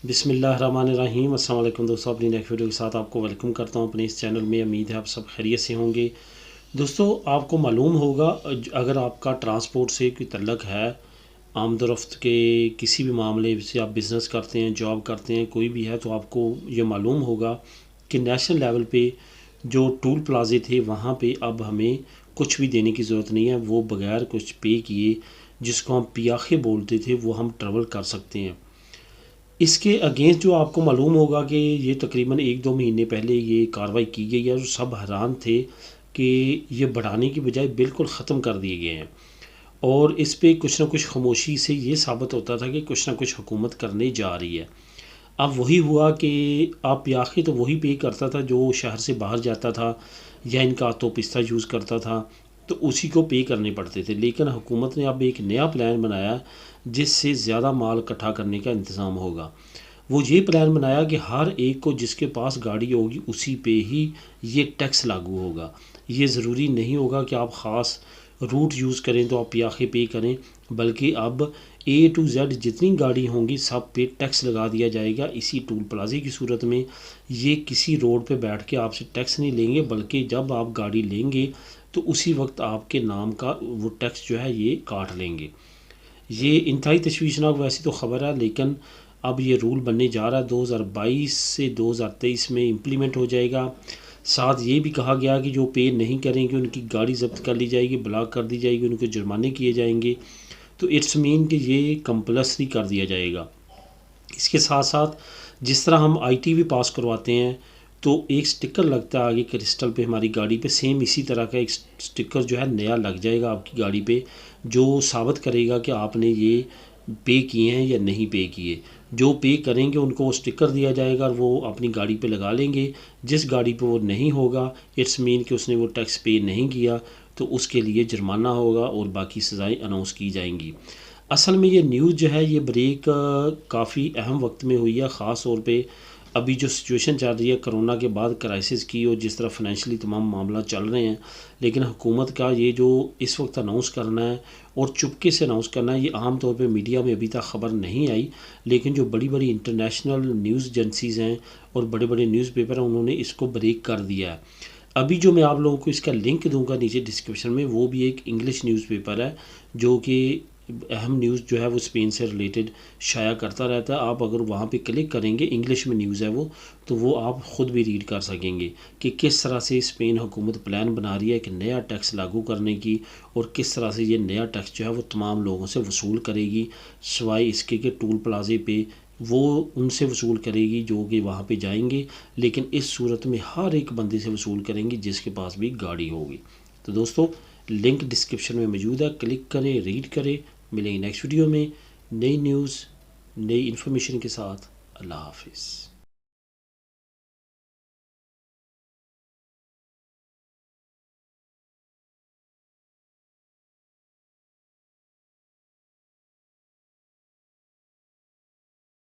بسم اللہ الرحمن الرحیم۔ السلام علیکم دوستوں، اپنی نیکسٹ ویڈیو کے ساتھ آپ کو ویلکم کرتا ہوں اپنے اس چینل میں۔ امید ہے آپ سب خیریت سے ہوں گے۔ دوستوں، آپ کو معلوم ہوگا اگر آپ کا ٹرانسپورٹ سے کوئی تعلق ہے، آمد و رفت کے کسی بھی معاملے سے آپ بزنس کرتے ہیں، جاب کرتے ہیں، کوئی بھی ہے، تو آپ کو یہ معلوم ہوگا کہ نیشنل لیول پہ جو ٹول پلازے تھے وہاں پہ اب ہمیں کچھ بھی دینے کی ضرورت نہیں ہے۔ وہ بغیر کچھ پے کیے، جس کو ہم پیاخے بولتے تھے، وہ ہم ٹریول کر سکتے ہیں۔ اس کے اگینسٹ جو آپ کو معلوم ہوگا کہ یہ تقریباً 1-2 مہینے پہلے یہ کارروائی کی گئی ہے، اور سب حیران تھے کہ یہ بڑھانے کی بجائے بالکل ختم کر دیے گئے ہیں، اور اس پہ کچھ نہ کچھ خاموشی سے یہ ثابت ہوتا تھا کہ کچھ نہ کچھ حکومت کرنے جا رہی ہے۔ اب وہی ہوا کہ آپ پیاخے تو وہی پے کرتا تھا جو شہر سے باہر جاتا تھا یا ان کا آتو پستہ یوز کرتا تھا، تو اسی کو پے کرنے پڑتے تھے۔ لیکن حکومت نے اب ایک نیا پلان بنایا جس سے زیادہ مال اکٹھا کرنے کا انتظام ہوگا۔ وہ یہ پلان بنایا کہ ہر ایک کو جس کے پاس گاڑی ہوگی اسی پہ ہی یہ ٹیکس لاگو ہوگا۔ یہ ضروری نہیں ہوگا کہ آپ خاص روٹ یوز کریں تو آپ پیاخے پے کریں، بلکہ اب A to Z جتنی گاڑی ہوں گی سب پہ ٹیکس لگا دیا جائے گا اسی ٹول پلازے کی صورت میں۔ یہ کسی روڈ پہ بیٹھ کے آپ سے ٹیکس نہیں لیں گے، بلکہ جب آپ گاڑی لیں گے تو اسی وقت آپ کے نام کا وہ ٹیکس جو ہے یہ کاٹ لیں گے۔ یہ انتہائی تشویشناک ویسے تو خبر ہے، لیکن اب یہ رول بننے جا رہا ہے، 2022 سے 2023 میں امپلیمنٹ ہو جائے گا۔ ساتھ یہ بھی کہا گیا کہ جو پے نہیں کریں گے ان کی گاڑی ضبط کر لی جائے گی، بلاک کر دی جائے گی، ان کو جرمانے کیے جائیں گے۔ تو اٹس مین کہ یہ کمپلسری کر دیا جائے گا۔ اس کے ساتھ ساتھ جس طرح ہم ITV پاس کرواتے ہیں تو ایک سٹکر لگتا ہے آگے کرسٹل پہ ہماری گاڑی پہ، سیم اسی طرح کا ایک سٹکر جو ہے نیا لگ جائے گا آپ کی گاڑی پہ، جو ثابت کرے گا کہ آپ نے یہ پے کیے ہیں یا نہیں پے کیے۔ جو پے کریں گے ان کو وہ سٹکر دیا جائے گا اور وہ اپنی گاڑی پہ لگا لیں گے۔ جس گاڑی پہ وہ نہیں ہوگا، اٹس مین کہ اس نے وہ ٹیکس پے نہیں کیا، تو اس کے لیے جرمانہ ہوگا اور باقی سزائیں اناؤنس کی جائیں گی۔ اصل میں یہ نیوز جو ہے یہ بریک کافی اہم وقت میں ہوئی ہے، خاص طور پہ ابھی جو سچویشن چل رہی ہے کرونا کے بعد کرائسس کی، اور جس طرح فائنینشلی تمام معاملات چل رہے ہیں۔ لیکن حکومت کا یہ جو اس وقت اناؤنس کرنا ہے اور چپکے سے اناؤنس کرنا ہے، یہ عام طور پہ میڈیا میں ابھی تک خبر نہیں آئی، لیکن جو بڑی بڑی انٹرنیشنل نیوز ایجنسیز ہیں اور بڑے بڑے نیوز پیپر ہیں انہوں نے اس کو بریک کر دیا ہے۔ ابھی جو میں آپ لوگوں کو اس کا لنک دوں گا نیچے ڈسکرپشن میں، وہ بھی ایک انگلش نیوز پیپر ہے جو کہ اہم نیوز جو ہے وہ اسپین سے ریلیٹڈ شائع کرتا رہتا ہے۔ آپ اگر وہاں پہ کلک کریں گے، انگلش میں نیوز ہے وہ، تو وہ آپ خود بھی ریڈ کر سکیں گے کہ کس طرح سے اسپین حکومت پلان بنا رہی ہے کہ نیا ٹیکس لاگو کرنے کی، اور کس طرح سے یہ نیا ٹیکس جو ہے وہ تمام لوگوں سے وصول کرے گی، سوائے اس کے کہ ٹول پلازے پہ وہ ان سے وصول کرے گی جو کہ وہاں پہ جائیں گے، لیکن اس صورت میں ہر ایک بندے سے وصول کریں گی جس کے پاس بھی گاڑی ہوگی۔ تو دوستو، لنک ڈسکرپشن میں موجود ہے، کلک کریں، ریڈ کریں۔ ملیں گے نیکسٹ ویڈیو میں نئی نیوز، نئی انفارمیشن کے ساتھ۔ اللہ حافظ۔